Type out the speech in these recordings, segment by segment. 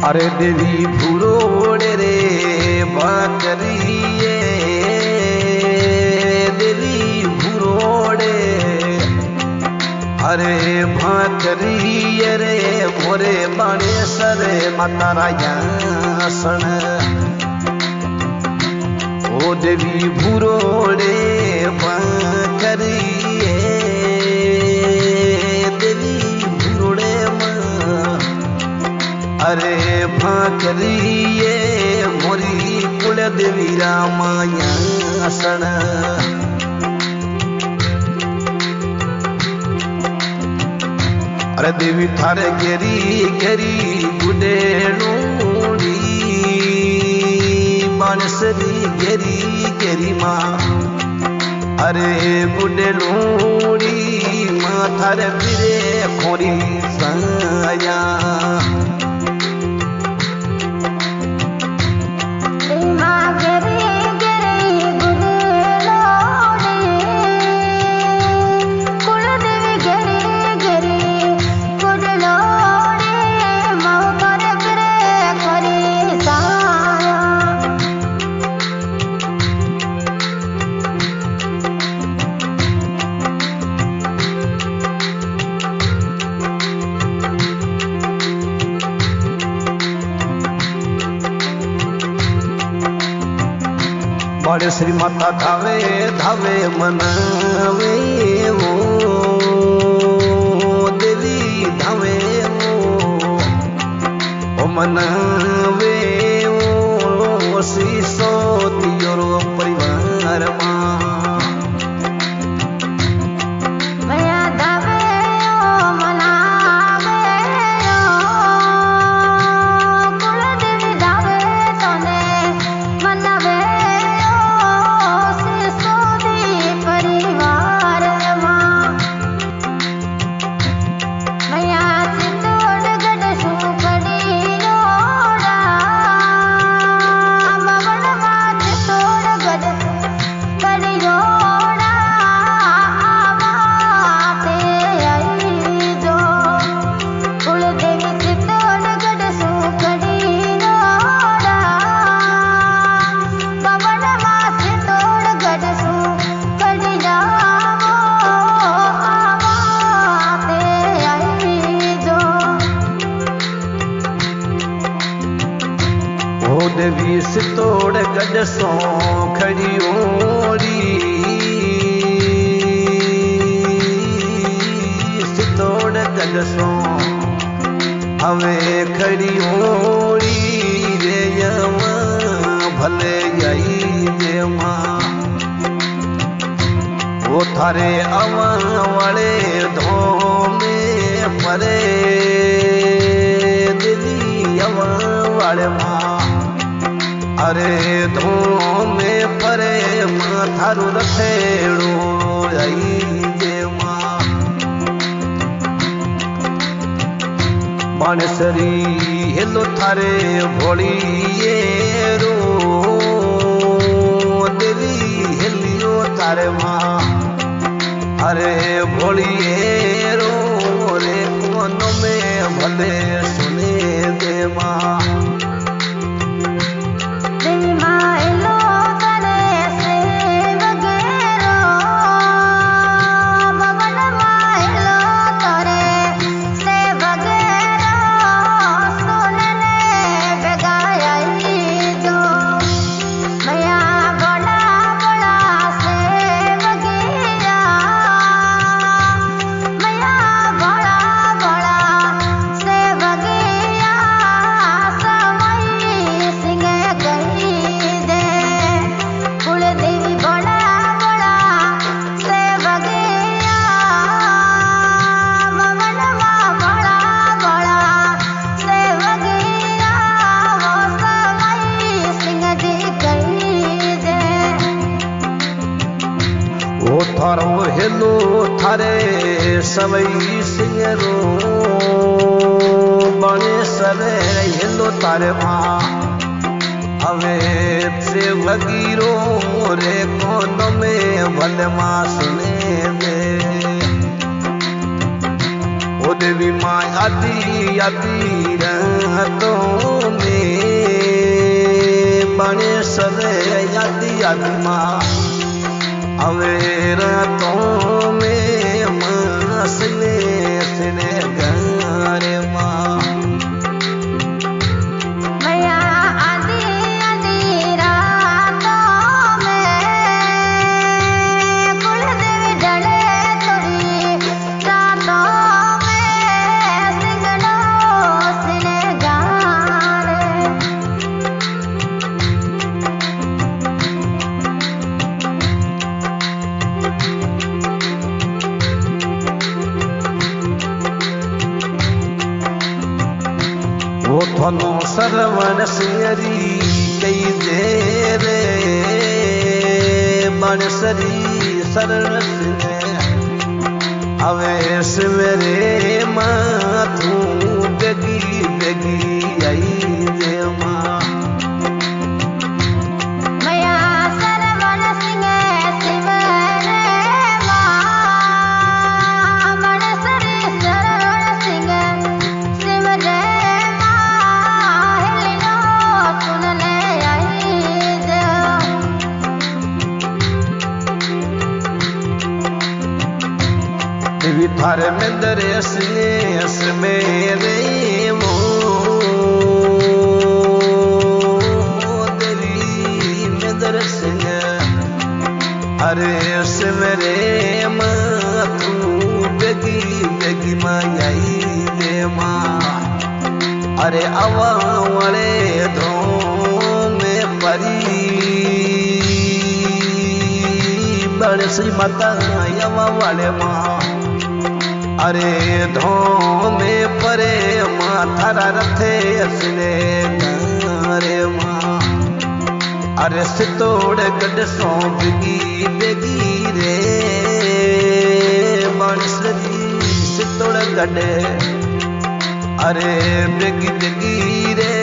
अरे देवी भूरोड़े रे बाकरिए देवी भूरोड़े अरे भाकरिए रे मोरे बाणे सरे माता राया सन ओ देवी भूरोड़े बाकरिए देवी भूरोड़े अरे भाकरिए मोरी कुल देवी रामाया सन अरे देवी थारे गेरी गेरी गुडेलूड़ी बानसरी गेरी गेरी माँ अरे गुडेलूड़ी माँ थारे फिरे खोरी साया बड़े श्री माता धावे धावे मनावे वो देवी धावे वो मनावे वो श्री सोती और परिवार माँ देवी सितोड़ गज सो खड़ी ओरी सितोड़ गज सो हवे खड़ी ओरी रे यमा भले आई जे माँ वो थारे अवा वाले धोमे परे दिली अवा वाले माँ अरे धो में परे माँ थारू रखेड़ो आई जे माँ बाणसरी हेलो थारे भोलिए रो देवी हेलियो थारे माँ अरे भोलिए रो रे कोन में भले सुने दे माँ थारो हेलो थारे सवई सिंगरो बने सरे हेलो तारे माँ हवे से वगीरो रे कोन में भले माँ सुने दे ओ देवी माँ आदि आदि रहतो बने सदे याद याद माँ अवे रातों में मसले सने गारे माँ मैया आधी आधी रातों में कुलदेवी डले तोरी रातों में सिंगड़ो सने गारे वो थनो सरवण सिंहरी कई दे रे बनसरी शरण सिंह अवे सवेरे माथू बेगी बेगी आई दे माँ मैया सरवण सिंह सिमरे माँ मनसरी सरवण सिंह सिमरे माँ हिलियो सुन ले आई दे देवी थारे में दरेस मेरे मो देवी में दरस अरे सवेरे माथू बेगी बेगी माई दे माँ अरे अवावले धो में परी बड़े श्री माता यवा वाले माँ अरे धो में परे माँ थारा रथे असने नारे माँ अरे सितोड़ गड सो बिगी बेगी रे मनसरी सितोड़ गड अरे बेगी बेगी रे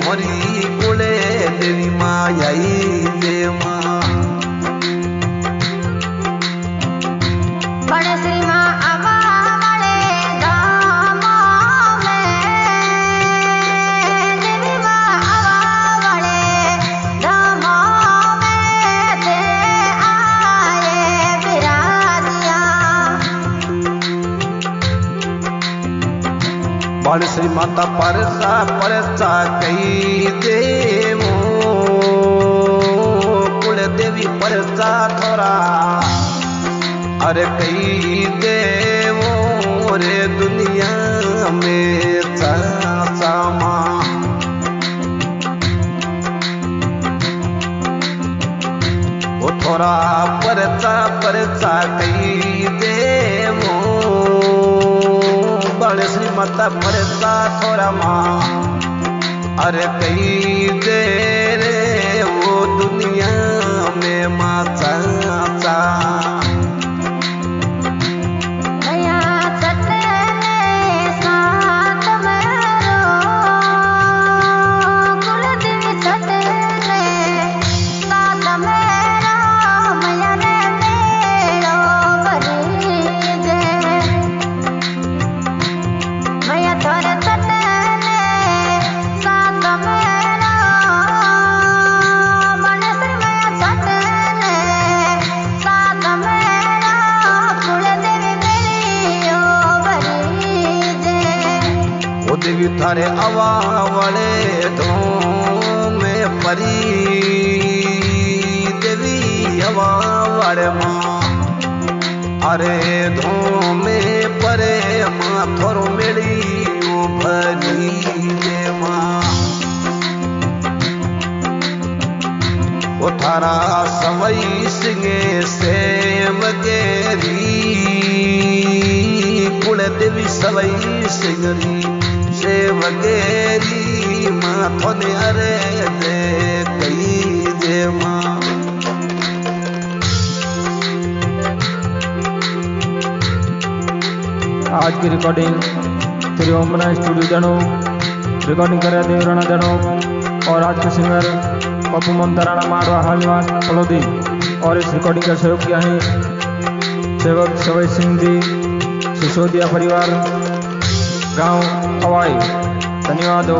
मोरी कुले देवी माँ आई दे माँ बड़े श्री माँ अवा वाले धामों में देवी माँ अवा वाले धामों में ते आए विराजिया बड़ श्री माता परसा कई देवो कुल देवी परसा थोड़ा अरे कई देवो रे दुनिया में सामा वो थोड़ा परसा कई देवो बड़े श्री माता परसा थोड़ा माँ अरे कई दे रे वो दुनिया में माता मैया चटने साथ मेरो कुलदेवी चटने साथ मेरो मैया रे मेरो भरी दे मैया तोरे चटने साथ मेरो मनसरी मैया चटने साथ मेरो कुलदेवी मेरी ओ भरी दे वो देवी थारे अवा वाले धो में परी देवी अवा वाले माँ अरे धो में परे माँ थोरो मेरी ओ भरी दे माँ वो थारा सवई सिंगे से वगेरी कुल देवी सवई सिंगरी से वगेरी माँ थोने अरे दे कई दे माँ आज की रिकॉर्डिंग श्री ओमना स्टूडियो जनो रिकॉर्डिंग कर रहे थे राणा जनो और आज के सिंगर पप्पू ममता राणा मारवा हाल निवास फलोदी और इस रिकॉर्डिंग का सहयोग किया है सेवक सवई सिंह जी सिसोदिया परिवार गांव हवाई। धन्यवाद हो।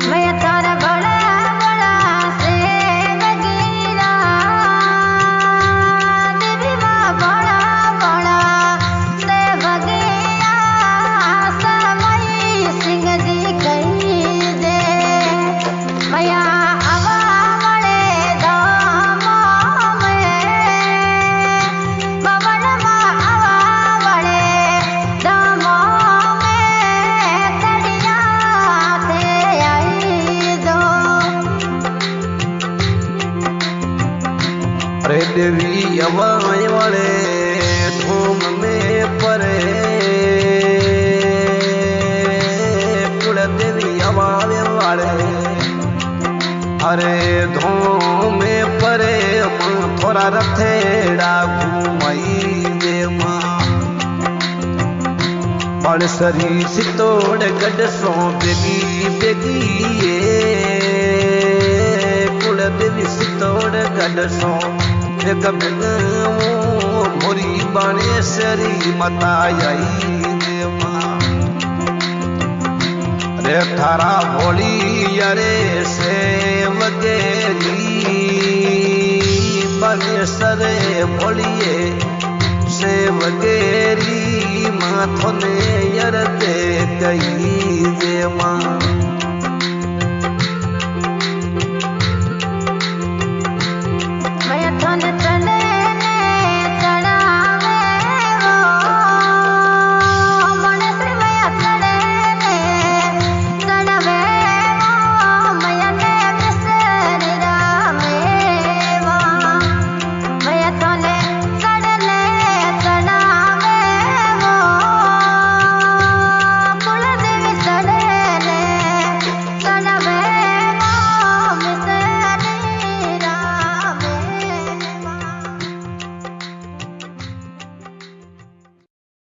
मैं तारा बड़ा बड़ा मानसरी सितोड़ गढ़ सो बेगी बेगी कुल देवी सितोड़ गढ़ सो बेग बेग मोरी बाणेश्वरी माता आई देवा रे थारा भोली अरे से वगेरी बाणेश्वरे भोलिए